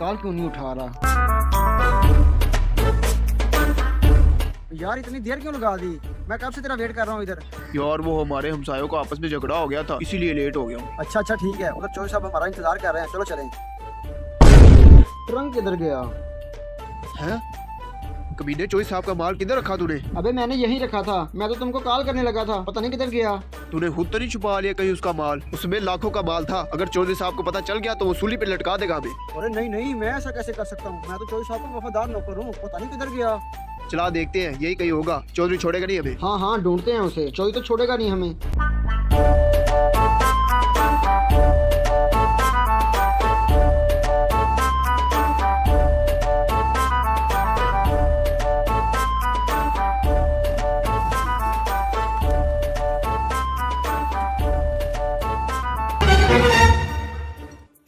Call क्यों नहीं उठा रहा? यार इतनी देर क्यों लगा दी? मैं कब से तेरा वेट कर रहा हूँ इधर। यार वो हमारे हमसायों का आपस में झगड़ा हो गया था, इसीलिए लेट हो गया हूँ। अच्छा अच्छा ठीक है, उधर चौधरी साहब हमारा इंतजार कर रहे हैं, चलो चलें। ट्रंक किधर गया हैं? कमीने, चौधरी साहब का माल किधर रखा तूने? अबे मैंने यहीं रखा था, मैं तो तुमको कॉल करने लगा था, पता नहीं किधर गया। तूने खुद तो नहीं छुपा लिया कहीं उसका माल? उसमें लाखों का माल था, अगर चौधरी साहब को पता चल गया तो वो सूली पे लटका देगा हमें। अरे नहीं नहीं, मैं ऐसा कैसे कर सकता हूँ? मैं तो चौधरी साहब का वफादार नौकर हूँ, पता नहीं किधर गया। चला देखते हैं, यही कहीं होगा। चौधरी छोड़ेगा नहीं हमें। हाँ हाँ ढूंढते हैं उसे, चौधरी तो छोड़ेगा नहीं हमें।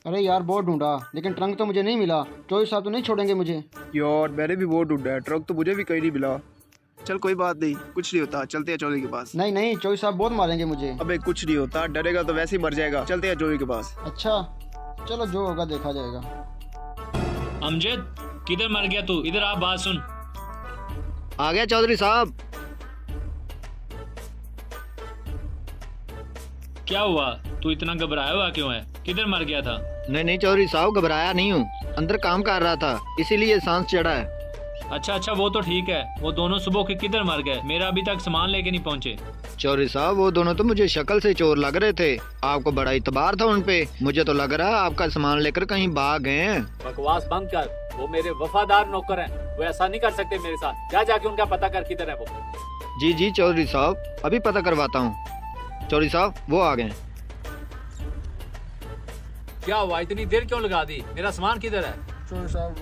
अरे यार बहुत ढूंढा, लेकिन ट्रंक तो मुझे नहीं मिला। चौधरी साहब तो नहीं छोड़ेंगे मुझे। यार मैंने भी बहुत ढूंढा है, ट्रक तो मुझे भी कहीं नहीं मिला। चल कोई बात नहीं, कुछ नहीं होता, चलते हैं चौधरी के पास। नहीं नहीं, चौधरी साहब बहुत मारेंगे मुझे। अबे कुछ नहीं होता, डरेगा तो वैसे ही मर जाएगा। चलते हैं चौधरी के पास। अच्छा चलो, जो होगा देखा जाएगा। अमजद किधर मर गया तू? इधर आ, बात सुन। आ गया चौधरी साहब। क्या हुआ, तू इतना घबराया हुआ क्यों है? किधर मर गया था? नहीं चौधरी साहब, घबराया नहीं हूँ, अंदर काम कर रहा था इसीलिए सांस चढ़ा है। अच्छा अच्छा, वो तो ठीक है। वो दोनों सुबह के किधर मर गए? मेरा अभी तक सामान लेके नहीं पहुँचे। चौधरी साहब वो दोनों तो मुझे शक्ल से चोर लग रहे थे, आपको बड़ा इतबार था उन पे। मुझे तो लग रहा है आपका सामान लेकर कहीं भाग गए हैं। बकवास बंद कर, वो मेरे वफादार नौकर हैं, वो ऐसा नहीं कर सकते मेरे साथ। जा जाके उनका पता कर किधर है वो। जी चौधरी साहब, अभी पता करवाता हूँ। चौधरी साहब वो आ गए। क्या हुआ, इतनी देर क्यों लगा दी? मेरा सामान किधर है? चौधरी साहब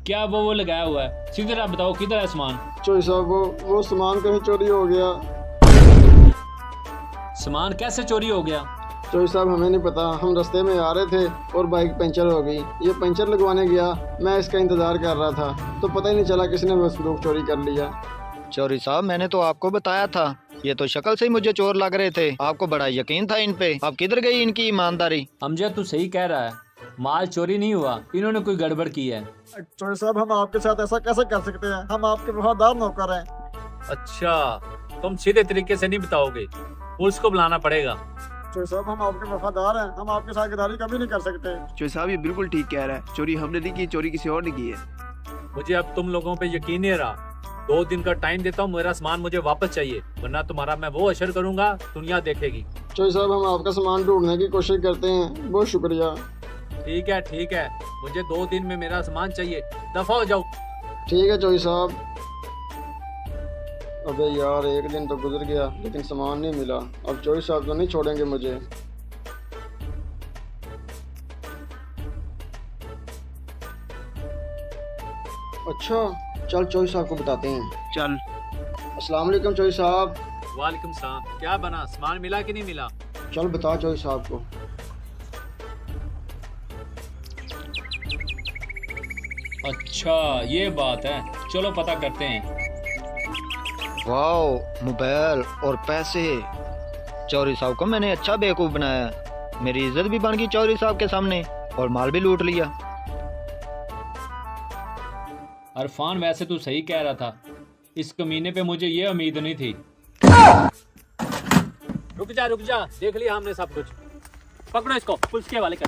क्या वो लगाया हुआ है? सीधे आप बताओ किधर है सामान? चौधरी साहब वो सामान कहीं चोरी हो गया। सामान कैसे चोरी हो गया? चौधरी साहब हमें नहीं पता, हम रास्ते में आ रहे थे और बाइक पंचर हो गई। ये पंचर लगवाने गया, मैं इसका इंतजार कर रहा था तो पता ही नहीं चला किसने बंदूक चोरी कर लिया। चौधरी साहब मैंने तो आपको बताया था, ये तो शक्ल से ही मुझे चोर लग रहे थे, आपको बड़ा यकीन था इन पे। आप किधर गई इनकी ईमानदारी? अमजद तू सही कह रहा है, माल चोरी नहीं हुआ, इन्होंने कोई गड़बड़ की है। चौधरी साहब हम आपके साथ ऐसा कैसे कर सकते हैं? हम आपके वफादार नौकर हैं। अच्छा, तुम सीधे तरीके से नहीं बताओगे, पुलिस को बुलाना पड़ेगा। चौधरी साहब हम आपके वफादार हैं, हम आपके साथ गद्दारी कभी नहीं कर सकते। चौधरी साहब ये बिल्कुल ठीक कह रहा है, चोरी हमने नहीं की, चोरी किसी और ने की है। मुझे अब तुम लोगों पे यकीन नहीं रहा। 2 दिन का टाइम देता हूँ, मेरा सामान मुझे वापस चाहिए, वरना तुम्हारा मैं वो अशर करूंगा दुनिया देखेगी। चौधरी साहब हम आपका सामान ढूंढने की कोशिश करते हैं, बहुत शुक्रिया। ठीक है, मुझे 2 दिन में मेरा सामान चाहिए, दफा हो जाओ। ठीक है चौधरी साहब। अबे यार एक दिन तो गुजर गया लेकिन सामान नहीं मिला, अब चौधरी साहब तो नहीं छोड़ेंगे मुझे। अच्छा चल चौधरी साहब को बताते हैं। चल। अस्सलाम वालेकुम चौधरी साहब। वालेकुम सलाम, क्या बना, सामान मिला कि नहीं मिला? चल बता चौधरी साहब को। अच्छा ये बात है, चलो पता करते हैं। वाह, मोबाइल और पैसे। चौधरी साहब को मैंने अच्छा बेवकूफ़ बनाया, मेरी इज्जत भी बन गई चौधरी साहब के सामने और माल भी लूट लिया। अरफान वैसे तू सही कह रहा था, इस कमीने पे मुझे ये उम्मीद नहीं थी। रुक जा, देख लिया हमने सब कुछ। पकड़ो इसको, पुलिस के हवाले कर।